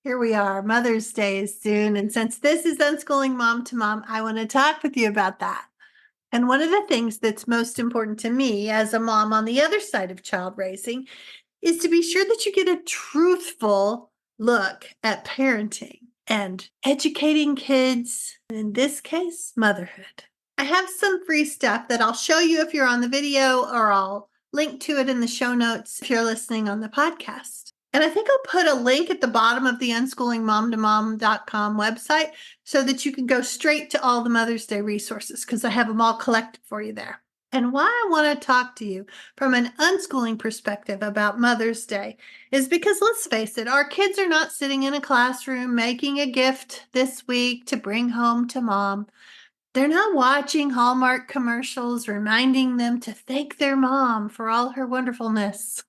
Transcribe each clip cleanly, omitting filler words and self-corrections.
Here we are. Mother's Day is soon. And since this is Unschooling Mom to Mom, I want to talk with you about that. And one of the things that's most important to me as a mom on the other side of child raising is to be sure that you get a truthful look at parenting and educating kids, and in this case, motherhood. I have some free stuff that I'll show you if you're on the video, or I'll link to it in the show notes if you're listening on the podcast. And I think I'll put a link at the bottom of the unschoolingmomtomom.com website so that you can go straight to all the Mother's Day resources because I have them all collected for you there. And why I want to talk to you from an unschooling perspective about Mother's Day is because, let's face it, our kids are not sitting in a classroom making a gift this week to bring home to mom. They're not watching Hallmark commercials reminding them to thank their mom for all her wonderfulness.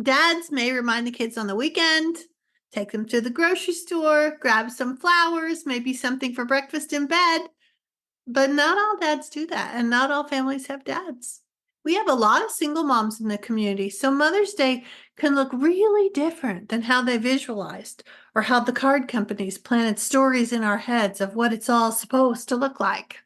Dads may remind the kids on the weekend, take them to the grocery store, grab some flowers, maybe something for breakfast in bed. But not all dads do that, and not all families have dads. We have a lot of single moms in the community, so Mother's Day can look really different than how they visualized or how the card companies planted stories in our heads of what it's all supposed to look like.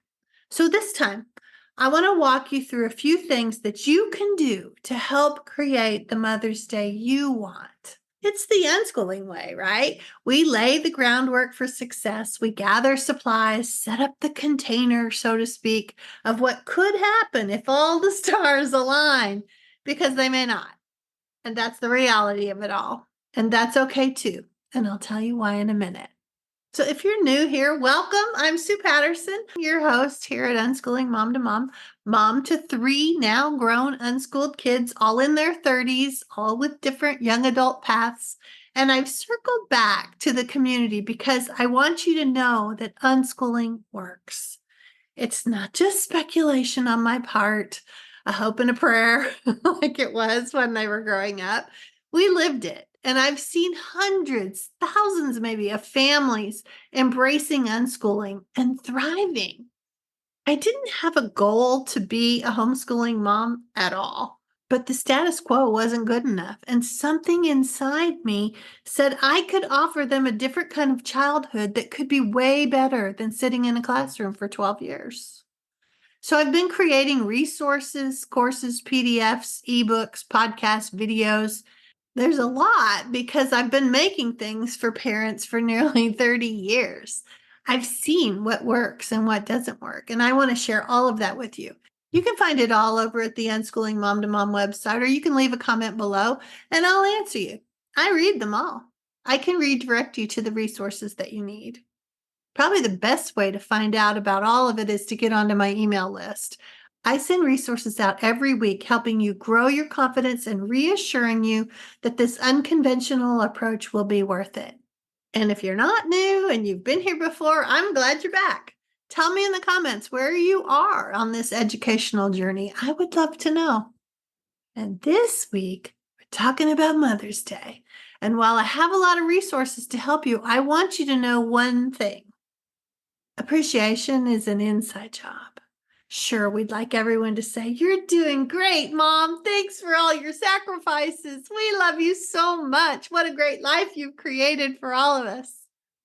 So this time, I want to walk you through a few things that you can do to help create the Mother's Day you want. It's the unschooling way, right? We lay the groundwork for success. We gather supplies, set up the container, so to speak, of what could happen if all the stars align, because they may not. And that's the reality of it all. And that's okay too. And I'll tell you why in a minute. So if you're new here, welcome. I'm Sue Patterson, your host here at Unschooling Mom to Mom, mom to 3 now grown unschooled kids, all in their 30s, all with different young adult paths. And I've circled back to the community because I want you to know that unschooling works. It's not just speculation on my part, a hope and a prayer like it was when they were growing up. We lived it. And I've seen hundreds, thousands maybe, of families embracing unschooling and thriving. I didn't have a goal to be a homeschooling mom at all, but the status quo wasn't good enough. And something inside me said I could offer them a different kind of childhood that could be way better than sitting in a classroom for 12 years. So I've been creating resources, courses, PDFs, ebooks, podcasts, videos. There's a lot because I've been making things for parents for nearly 30 years. I've seen what works and what doesn't work, and I want to share all of that with you. You can find it all over at the Unschooling Mom to Mom website, or you can leave a comment below and I'll answer you. I read them all. I can redirect you to the resources that you need. Probably the best way to find out about all of it is to get onto my email list. I send resources out every week, helping you grow your confidence and reassuring you that this unconventional approach will be worth it. And if you're not new and you've been here before, I'm glad you're back. Tell me in the comments where you are on this educational journey. I would love to know. And this week, we're talking about Mother's Day. And while I have a lot of resources to help you, I want you to know one thing. Appreciation is an inside job. Sure, we'd like everyone to say, "You're doing great, Mom. Thanks for all your sacrifices. We love you so much. What a great life you've created for all of us."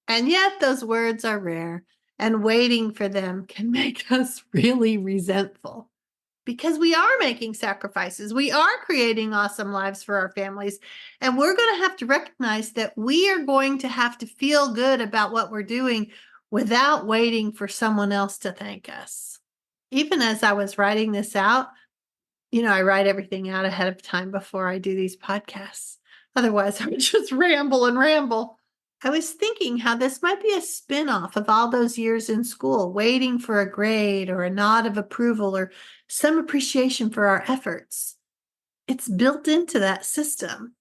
And yet those words are rare, and waiting for them can make us really resentful. Because we are making sacrifices. We are creating awesome lives for our families. And we're going to have to recognize that we are going to have to feel good about what we're doing without waiting for someone else to thank us. Even as I was writing this out, I write everything out ahead of time before I do these podcasts. Otherwise, I would just ramble and ramble. I was thinking how this might be a spin-off of all those years in school, waiting for a grade or a nod of approval or some appreciation for our efforts. It's built into that system.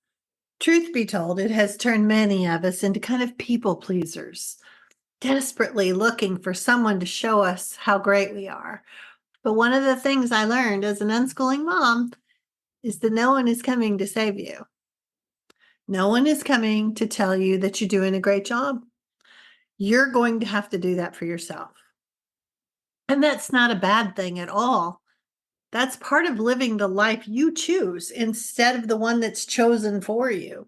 Truth be told, it has turned many of us into kind of people pleasers, desperately looking for someone to show us how great we are. But one of the things I learned as an unschooling mom is that no one is coming to save you. No one is coming to tell you that you're doing a great job. You're going to have to do that for yourself. And that's not a bad thing at all. That's part of living the life you choose instead of the one that's chosen for you.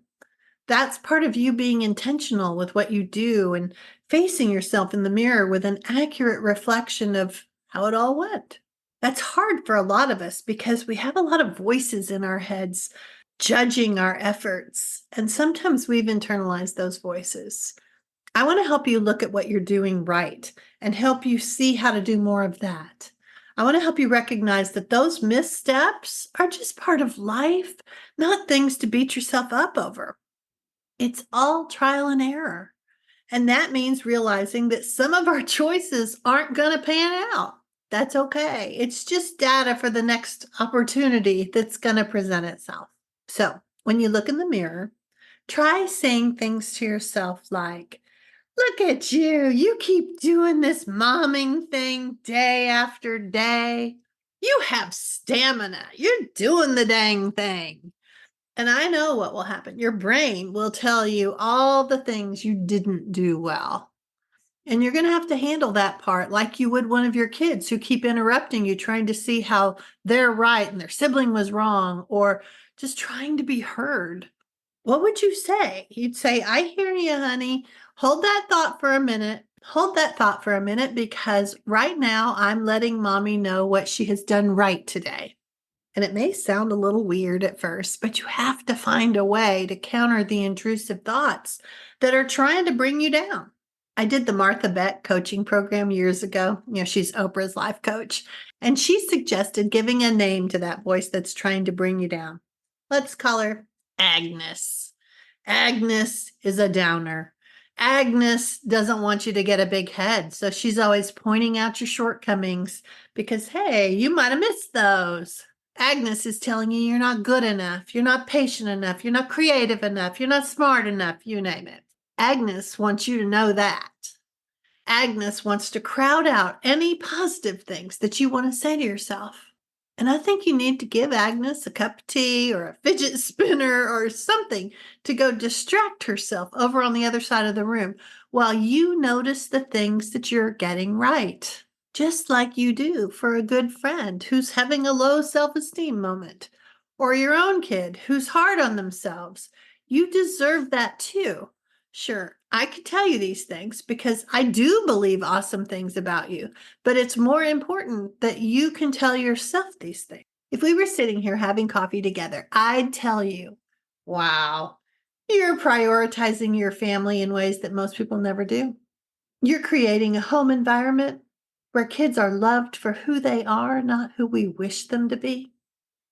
That's part of you being intentional with what you do and facing yourself in the mirror with an accurate reflection of how it all went. That's hard for a lot of us because we have a lot of voices in our heads judging our efforts. And sometimes we've internalized those voices. I want to help you look at what you're doing right and help you see how to do more of that. I want to help you recognize that those missteps are just part of life, not things to beat yourself up over. It's all trial and error. And that means realizing that some of our choices aren't going to pan out. That's okay. It's just data for the next opportunity that's going to present itself. So when you look in the mirror, try saying things to yourself like, look at you. You keep doing this momming thing day after day. You have stamina. You're doing the dang thing. And I know what will happen. Your brain will tell you all the things you didn't do well. And you're going to have to handle that part like you would one of your kids who keep interrupting you, trying to see how they're right and their sibling was wrong, or just trying to be heard. What would you say? You'd say, I hear you, honey. Hold that thought for a minute. Hold that thought for a minute because right now I'm letting mommy know what she has done right today. And it may sound a little weird at first, but you have to find a way to counter the intrusive thoughts that are trying to bring you down. I did the Martha Beck coaching program years ago. She's Oprah's life coach. And she suggested giving a name to that voice that's trying to bring you down. Let's call her Agnes. Agnes is a downer. Agnes doesn't want you to get a big head. So she's always pointing out your shortcomings because, hey, you might have missed those. Agnes is telling you you're not good enough, you're not patient enough, you're not creative enough, you're not smart enough, you name it. Agnes wants you to know that. Agnes wants to crowd out any positive things that you want to say to yourself. And I think you need to give Agnes a cup of tea or a fidget spinner or something to go distract herself over on the other side of the room while you notice the things that you're getting right. Just like you do for a good friend who's having a low self-esteem moment, or your own kid who's hard on themselves. You deserve that too. Sure, I could tell you these things because I do believe awesome things about you, but it's more important that you can tell yourself these things. If we were sitting here having coffee together, I'd tell you, wow, you're prioritizing your family in ways that most people never do. You're creating a home environment where kids are loved for who they are, not who we wish them to be.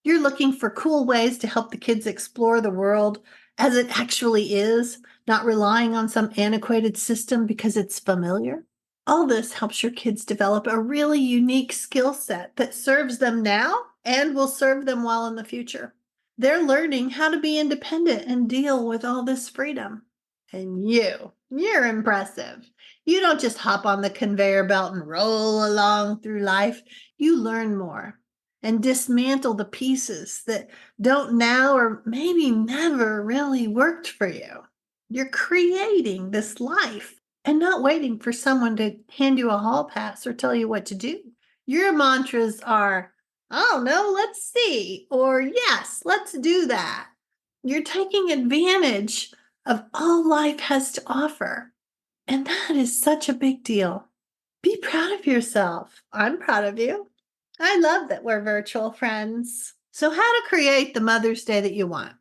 You're looking for cool ways to help the kids explore the world as it actually is, not relying on some antiquated system because it's familiar. All this helps your kids develop a really unique skill set that serves them now and will serve them well in the future. They're learning how to be independent and deal with all this freedom. And you're impressive. You don't just hop on the conveyor belt and roll along through life. You learn more and dismantle the pieces that don't now or maybe never really worked for you. You're creating this life and not waiting for someone to hand you a hall pass or tell you what to do. Your mantras are, oh no, let's see, or yes, let's do that. You're taking advantage of all life has to offer. And that is such a big deal. Be proud of yourself. I'm proud of you. I love that we're virtual friends. So, how to create the Mother's Day that you want?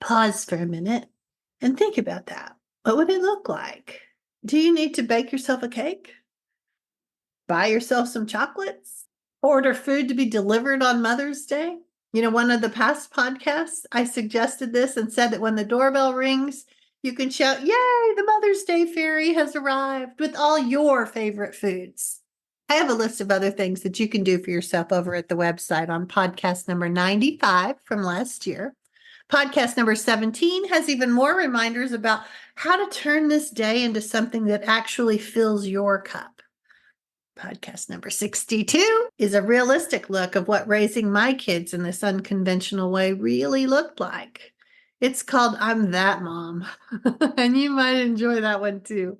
Pause for a minute and think about that. What would it look like? Do you need to bake yourself a cake? Buy yourself some chocolates? Order food to be delivered on Mother's Day? One of the past podcasts, I suggested this and said that when the doorbell rings, you can shout, yay, the Mother's Day fairy has arrived with all your favorite foods. I have a list of other things that you can do for yourself over at the website on podcast number 95 from last year. Podcast number 17 has even more reminders about how to turn this day into something that actually fills your cup. Podcast number 62 is a realistic look of what raising my kids in this unconventional way really looked like. It's called I'm That Mom, and you might enjoy that one too.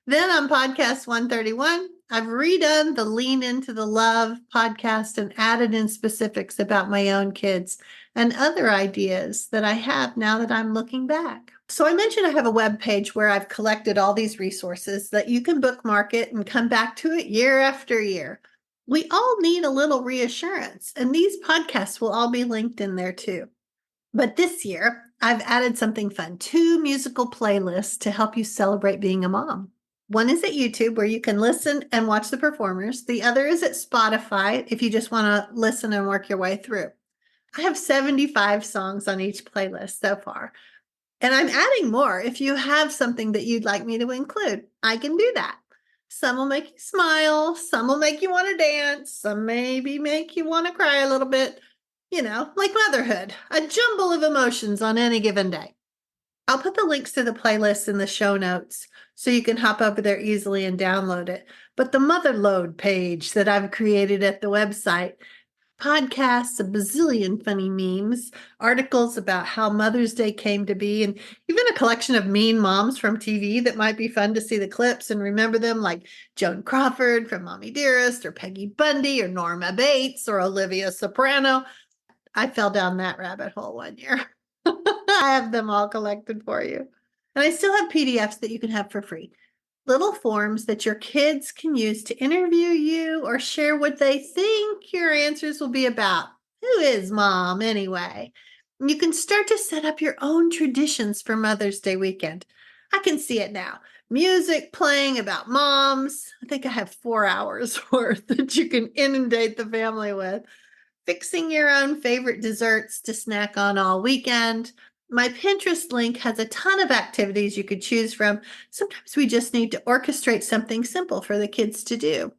Then on podcast 131, I've redone the Lean Into the Love podcast and added in specifics about my own kids and other ideas that I have now that I'm looking back. So I mentioned I have a web page where I've collected all these resources that you can bookmark it and come back to it year after year. We all need a little reassurance, and these podcasts will all be linked in there too. But this year, I've added something fun, 2 musical playlists to help you celebrate being a mom. One is at YouTube where you can listen and watch the performers. The other is at Spotify if you just want to listen and work your way through. I have 75 songs on each playlist so far. And I'm adding more if you have something that you'd like me to include. I can do that. Some will make you smile, some will make you want to dance, some maybe make you want to cry a little bit, like motherhood, a jumble of emotions on any given day. I'll put the links to the playlist in the show notes so you can hop over there easily and download it. But the Motherload page that I've created at the website, podcasts, a bazillion funny memes, articles about how Mother's Day came to be, and even a collection of mean moms from TV that might be fun to see the clips and remember them, like Joan Crawford from Mommy Dearest, or Peggy Bundy, or Norma Bates, or Olivia Soprano. I fell down that rabbit hole one year. I have them all collected for you. And I still have PDFs that you can have for free. Little forms that your kids can use to interview you or share what they think your answers will be about. Who is mom anyway? You can start to set up your own traditions for Mother's Day weekend. I can see it now. Music playing about moms. I think I have 4 hours worth that you can inundate the family with. Fixing your own favorite desserts to snack on all weekend. My Pinterest link has a ton of activities you could choose from. Sometimes we just need to orchestrate something simple for the kids to do.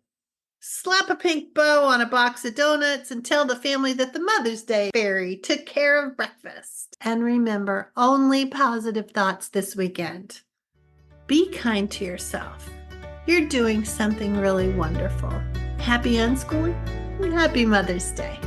Slap a pink bow on a box of donuts and tell the family that the Mother's Day fairy took care of breakfast. And remember, only positive thoughts this weekend. Be kind to yourself. You're doing something really wonderful. Happy unschooling and happy Mother's Day.